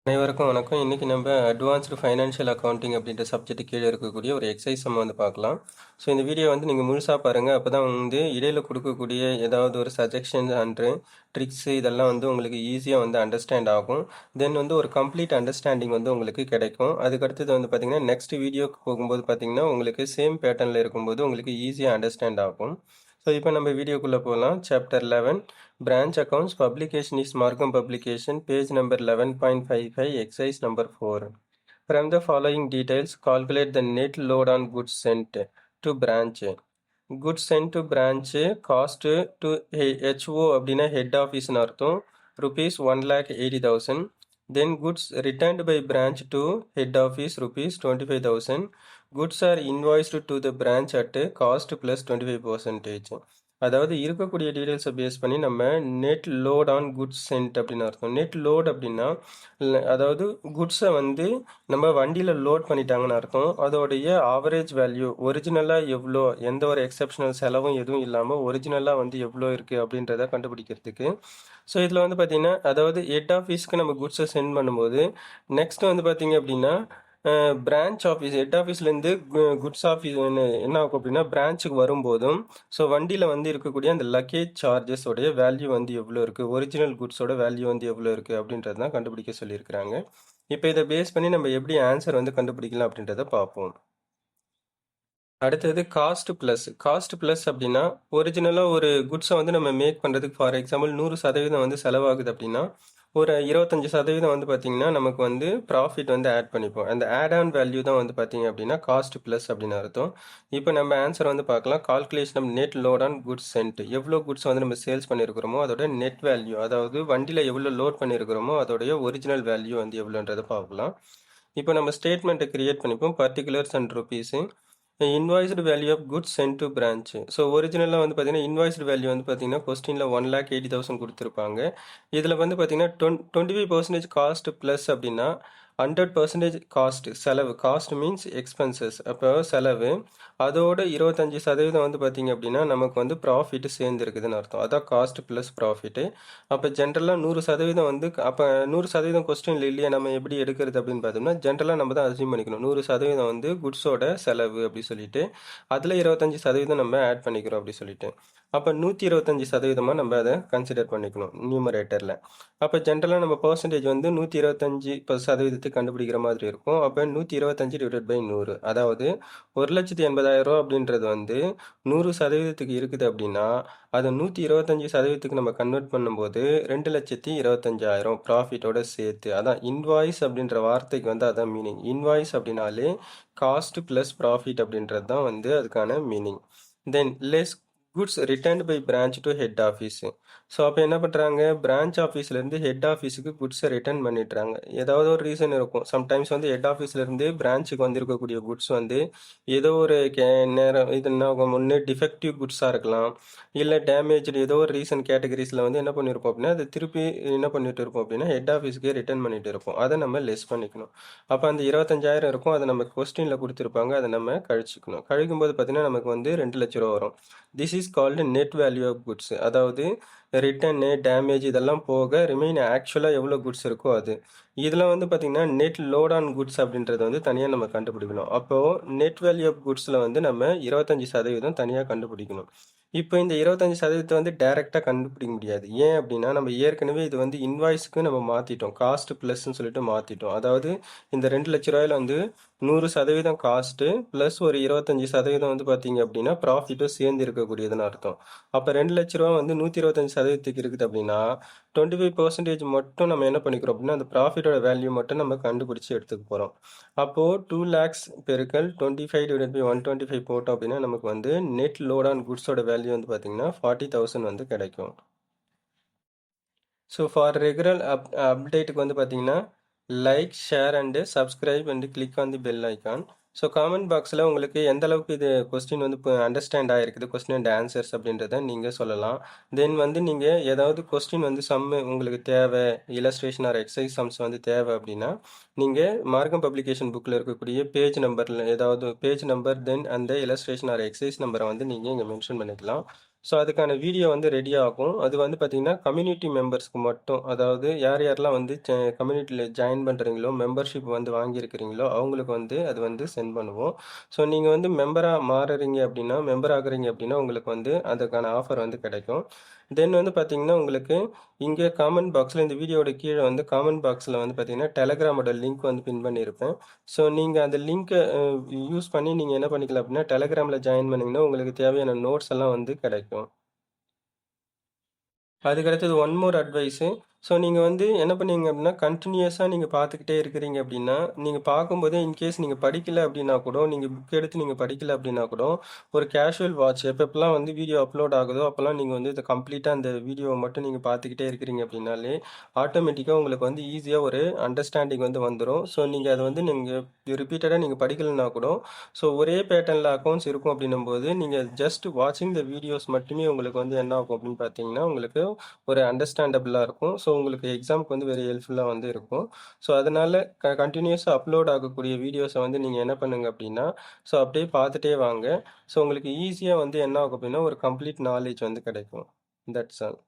அனைவருக்கும் வணக்கம். இன்னைக்கு நம்ம அட்வான்ஸ்டு ஃபைனான்ஷியல் அக்கவுண்டிங் அப்படின்ற சப்ஜெக்ட் கீழே இருக்கக்கூடிய ஒரு எக்ஸசைஸ் நம்ம வந்து பார்க்கலாம். ஸோ இந்த வீடியோ வந்து நீங்கள் முழுசாக பாருங்கள். அப்போ தான் வந்து இடையில கொடுக்கக்கூடிய ஏதாவது ஒரு சஜெக்ஷன் அண்டு ட்ரிக்ஸு இதெல்லாம் வந்து உங்களுக்கு ஈஸியாக வந்து அண்டர்ஸ்டாண்ட் ஆகும். தென் வந்து ஒரு கம்ப்ளீட் அண்டர்ஸ்டாண்டிங் வந்து உங்களுக்கு கிடைக்கும். அதுக்கடுத்தது வந்து பார்த்திங்கன்னா நெக்ஸ்ட் வீடியோக்கு போகும்போது பார்த்திங்கன்னா உங்களுக்கு சேம் பேட்டர்னில் இருக்கும்போது உங்களுக்கு ஈஸியாக அண்டர்ஸ்டாண்ட் ஆகும். ஸோ இப்போ நம்ம வீடியோக்குள்ளே போகலாம். Chapter 11 Branch Accounts Publication is Markham Publication, page number 11.55, exercise number 4. From the following details, calculate the net load on goods sent to branch. Goods sent to branch cost to HO அப்படின்னா head office னு அர்த்தம், rupees 1,80,000. Then goods returned by branch to head office rupees 25,000. Goods are invoiced to the branch at cost plus 25%. அதாவது இருக்கக்கூடிய டீடைல்ஸை base பண்ணி நம்ம net load on goods sent அப்படின்னு அர்த்தம். Net load அப்படின்னா அதாவது குட்ஸை வந்து நம்ம வண்டியில் லோட் பண்ணிட்டாங்கன்னு அர்த்தம். அதோடைய ஆவரேஜ் வேல்யூ ஒரிஜினலாக எவ்வளோ, எந்த ஒரு எக்ஸப்ஷனல் செலவும் எதுவும் இல்லாமல் ஒரிஜினலாக வந்து எவ்வளோ இருக்குது அப்படின்றத கண்டுபிடிக்கிறதுக்கு. ஸோ இதில் வந்து பார்த்திங்கன்னா அதாவது ஹெட் ஆஃபீஸ்க்கு நம்ம குட்ஸை சென்ட் பண்ணும்போது நெக்ஸ்ட் வந்து பார்த்திங்க அப்படின்னா பிரான்ச் ஆஃபீஸ் ஹெட் ஆஃபீஸ்லேருந்து குட்ஸ் ஆஃபீஸ் என்ன ஆகும் அப்படின்னா பிரான்ச்சுக்கு வரும்போதும் ஸோ வண்டியில் வந்து இருக்கக்கூடிய அந்த லக்கேஜ் சார்ஜஸோடைய வேல்யூ வந்து எவ்வளோ இருக்குது, ஒரிஜினல் குட்ஸோட வேல்யூ வந்து எவ்வளோ இருக்குது அப்படின்றது தான் கண்டுபிடிக்க சொல்லியிருக்கிறாங்க. இப்போ இதை பேஸ் பண்ணி நம்ம எப்படி ஆன்சர் வந்து கண்டுபிடிக்கலாம் அப்படின்றத பார்ப்போம். அடுத்தது காஸ்ட் ப்ளஸ் அப்படின்னா ஒரிஜினலாக ஒரு குட்ஸை வந்து நம்ம மேக் பண்ணுறதுக்கு ஃபார் எக்ஸாம்பிள் 100% வந்து செலவாகுது அப்படின்னா ஒரு 25% வந்து பார்த்திங்கன்னா நமக்கு வந்து ப்ராஃபிட் வந்து ஆட் பண்ணிப்போம். அந்த ஆட் ஆன் வேல்யூ தான் வந்து பார்த்திங்க அப்படின்னா காஸ்ட் ப்ளஸ் அப்படின்னு அர்த்தம். இப்போ நம்ம ஆன்சர் வந்து பார்க்கலாம். Calculation of net load on goods sent, எவ்வளோ குட்ஸ் வந்து நம்ம சேல்ஸ் பண்ணியிருக்கிறோமோ அதோட நெட் வேல்யூ, அதாவது வண்டியில் எவ்வளோ லோட் பண்ணியிருக்கிறோமோ அதோடைய ஒரிஜினல் வேல்யூ வந்து எவ்வளோன்றதை பார்க்கலாம். இப்போ நம்ம ஸ்டேட்மெண்ட்டை கிரியேட் பண்ணிப்போம். Particulars and rupees invoiced value of goods sent to branch. So ஒரிஜினலாக வந்து பார்த்தீங்கன்னா இன்வாய்ஸ்டு வேல்யூ வந்து பார்த்தீங்கன்னா கொஸ்டினில் 1,80,000 கொடுத்துருப்பாங்க. இதில் வந்து பார்த்தீங்கன்னா 25% காஸ்ட் ப்ளஸ் அப்படின்னா 100% காஸ்ட் செலவு, காஸ்ட் மீன்ஸ் எக்ஸ்பென்சஸ், அப்போ செலவு, அதோட 25% வந்து பார்த்தீங்க அப்படின்னா நமக்கு வந்து ப்ராஃபிட் சேர்ந்துருக்குதுன்னு அர்த்தம். அதான் காஸ்ட் ப்ளஸ் ப்ராஃபிட்டு. அப்போ ஜென்ரலாக 100% வந்து அப்போ 100% கொஸ்டினில் இல்லையா நம்ம எப்படி எடுக்கிறது அப்படின்னு பார்த்தோம்னா ஜென்ரலாக நம்ம தான் அசியூம் பண்ணிக்கணும் 100% வந்து குட்ஸோட செலவு அப்படி சொல்லிட்டு அதில் 25% நம்ம ஆட் பண்ணிக்கிறோம் அப்படி சொல்லிட்டு அப்போ 125% நம்ம அதை கன்சிடர் பண்ணிக்கணும் நியூமரேட்டரில். அப்போ ஜென்ரலாக நம்ம பர்சன்டேஜ் வந்து 125% கண்டுபிடிக்கிற மாதிரி இருக்கும். அப்போ 125 டிவைடட் பை 100, அதாவது 1,80,000 அப்படின்றது வந்து 100% இருக்குது அப்படின்னா அதை 125% நம்ம கன்வெர்ட் பண்ணும்போது 2,25,000 ப்ராஃபிட்டோட சேர்த்து. அதான் இன்வாய்ஸ் அப்படின்ற வார்த்தைக்கு வந்து அதான் மீனிங். இன்வாய்ஸ் அப்படின்னாலே காஸ்ட் ப்ளஸ் ப்ராஃபிட் அப்படின்றது தான் வந்து அதுக்கான meaning. Then less goods returned by branch to head office. So அப்போ என்ன பண்ணுறாங்க, பிரான்ச் ஆஃபீஸ்லேருந்து ஹெட் ஆஃபீஸுக்கு குட்ஸை ரிட்டர்ன் பண்ணிடுறாங்க. ஏதாவது ஒரு ரீசன் இருக்கும். சம்டைம்ஸ் வந்து ஹெட் ஆஃபீஸ்லேருந்து பிரான்ச்சுக்கு வந்திருக்கக்கூடிய குட்ஸ் வந்து ஏதோ ஒரு நேரம் இது என்ன ஆகும், ஒன்று டிஃபெக்டிவ் குட்ஸாக இருக்கலாம், இல்லை டேமேஜ்டு ஏதோ ஒரு ரீசன் கேட்டகரிஸில் வந்து என்ன பண்ணியிருப்போம் அப்படின்னா அது திருப்பி என்ன பண்ணிட்டு இருப்போம் அப்படின்னா ஹெட் ஆஃபீஸ்க்கே ரிட்டர்ன் பண்ணிட்டு இருப்போம். அதை நம்ம லெஸ் பண்ணிக்கணும். அப்போ அந்த 25,000 இருக்கும், அதை நம்ம கொஸ்டினில் கொடுத்துருப்பாங்க, அதை நம்ம கழிச்சிக்கணும். கழிக்கும்போது பார்த்தீங்கன்னா நமக்கு வந்து 2,00,000 வரும். This is called net value of goods. அதாவது ரிட்டர்னு டேமேஜ் இதெல்லாம் போக ரிமைன் ஆக்சுவலாக எவ்வளோ குட்ஸ் இருக்கோ அது. இதில் வந்து பார்த்திங்கன்னா நெட் லோட் ஆன் குட்ஸ் அப்படின்றத வந்து தனியாக நம்ம கண்டுபிடிக்கணும். அப்போது நெட் வேல்யூ ஆஃப் குட்ஸில் வந்து நம்ம 25% தனியாக கண்டுபிடிக்கணும். இப்போ இந்த 25% வந்து டைரெக்டாக கண்டுபிடிக்க முடியாது. ஏன் அப்படின்னா நம்ம ஏற்கனவே இது வந்து இன்வாய்ஸுக்கு நம்ம மாற்றிட்டோம், காஸ்ட் ப்ளஸ்ன்னு சொல்லிட்டு மாற்றிட்டோம். அதாவது இந்த 2,00,000 வந்து 100% காஸ்ட்டு ப்ளஸ் ஒரு 25% வந்து பார்த்தீங்க அப்படின்னா ப்ராஃபிட்டும் சேர்ந்து இருக்கக்கூடியதுன்னு அர்த்தம். அப்போ 2,00,000 வந்து 125% இருக்குது அப்படின்னா 25% மட்டும் நம்ம என்ன பண்ணிக்கிறோம் அப்படின்னா அந்த ப்ராஃபிட்டோட வேல்யூ மட்டும் நம்ம கண்டுபிடிச்சி எடுத்துக்க போகிறோம். அப்போது 2 lakhs பெருக்கல் 25 டிவைடட் பை 125 போட்டோம் அப்படின்னா நமக்கு வந்து நெட் லோட் ஆன் குட்ஸோட வேல்யூ வந்து பார்த்தீங்கன்னா 40,000 வந்து கிடைக்கும். ஸோ ஃபார் ரெகுலர் அப்டேட்டுக்கு வந்து பார்த்தீங்கன்னா like, share and subscribe and click on the bell icon. So comment பாக்ஸில் உங்களுக்கு எந்த அளவுக்கு இது கொஸ்டின் வந்து இப்போ அண்டர்ஸ்டாண்ட் ஆகிருக்குது, கொஸ்டின் அண்ட் ஆன்சர்ஸ் அப்படின்றத நீங்கள் சொல்லலாம். தென் வந்து நீங்கள் ஏதாவது கொஸ்டின் வந்து உங்களுக்கு தேவை, இல்லஸ்ட்ரேஷன் ஆர் எக்ஸசைஸ் சம்ஸ் வந்து தேவை அப்படின்னா நீங்கள் மார்க்கம் பப்ளிகேஷன் புக்கில் இருக்கக்கூடிய பேஜ் நம்பரில் ஏதாவது பேஜ் நம்பர் தென் அந்த இல்லஸ்ட்ரேஷன் ஆர் எக்ஸசைஸ் நம்பரை வந்து நீங்கள் இங்கே மென்ஷன் பண்ணிக்கலாம். ஸோ அதுக்கான வீடியோ வந்து ரெடி ஆகும். அது வந்து பார்த்தீங்கன்னா, கம்யூனிட்டி மெம்பர்ஸ்க்கு மட்டும். அதாவது யார் யாரெல்லாம் வந்து கம்யூனிட்டில ஜாயின் பண்றீங்களோ, மெம்பர்ஷிப் வந்து வாங்கியிருக்கிறீங்களோ, அவங்களுக்கு வந்து அது வந்து சென்ட் பண்ணுவோம். ஸோ நீங்க வந்து மெம்பரா மாறுறீங்க அப்படின்னா, மெம்பர் ஆகுறீங்க அப்படின்னா, உங்களுக்கு வந்து அதுக்கான ஆஃபர் வந்து கிடைக்கும். தென் வந்து பார்த்தீங்கன்னா, உங்களுக்கு இங்க காமெண்ட் பாக்ஸ்ல இந்த வீடியோவோட கீழ வந்து காமெண்ட் பாக்ஸ்ல வந்து பார்த்தீங்கன்னா, Telegramோட லிங்க் வந்து பின் பண்ணியிருப்பேன். ஸோ நீங்க அந்த லிங்க்க யூஸ் பண்ணி நீங்க என்ன பண்ணிக்கலாம் அப்படின்னா, Telegramல ஜாயின் பண்ணீங்கன்னா, உங்களுக்கு தேவையான நோட்ஸ் எல்லாம் வந்து கிடைக்கும். அதுக்கு அடுத்தது ஒன் மோர் அட்வைஸு. ஸோ நீங்க வந்து என்ன பண்ணீங்க அப்படின்னா, கன்டினியூயஸா நீங்க பார்த்துக்கிட்டே இருக்கிறீங்க அப்படின்னா, நீங்க பார்க்கும்போதே இன்கேஸ் நீங்க படிக்கல அப்படின்னா கூட, நீங்க புக் எடுத்து நீங்க படிக்கல அப்படின்னா கூட, ஒரு கேஷுவல் வாட்ச் எப்பப்பலாம் வந்து வீடியோ அப்லோட் ஆகுதோ, அப்பலாம் நீங்க வந்து இத கம்ப்ளீட்டா அந்த வீடியோவ மட்டும் நீங்க பார்த்துக்கிட்டே இருக்கிறீங்க அப்படின்னாலே, ஆட்டோமேட்டிக்கா உங்களுக்கு வந்து ஈஸியா ஒரு அண்டர்ஸ்டாண்டிங் வந்து வந்துரும். ஸோ நீங்க அத வந்து நீங்க ரிப்பீட்டடா நீங்க படிக்கலனா கூட, ஸோ ஒரே பேட்டர்ன்ல அக்கவுண்ட்ஸ் இருக்கும் அப்படின்னும்போது, நீங்க ஜஸ்ட் வாட்சிங் த வீடியோஸ் மட்டுமே உங்களுக்கு வந்து என்ன ஆகும் அப்படின்னு பார்த்தீங்கன்னா, உங்களுக்கு ஒரு அண்டர்ஸ்டாண்டபிளா இருக்கும். ஸோ உங்களுக்கு எக்ஸாம்க்கு வந்து வெரி ஹெல்ப்ஃபுல்லா வந்து இருக்கும். ஸோ அதனால கன்டினியூஸா அப்லோட் ஆகக்கூடிய வீடியோஸ வந்து நீங்க என்ன பண்ணுங்க அப்டின்னா, ஸோ அப்படியே பார்த்துட்டே வாங்க. ஸோ உங்களுக்கு ஈஸியா வந்து என்ன ஆகும் அப்டின்னா, ஒரு கம்ப்ளீட் நாலேட்ஜ் வந்து கிடைக்கும். That's all.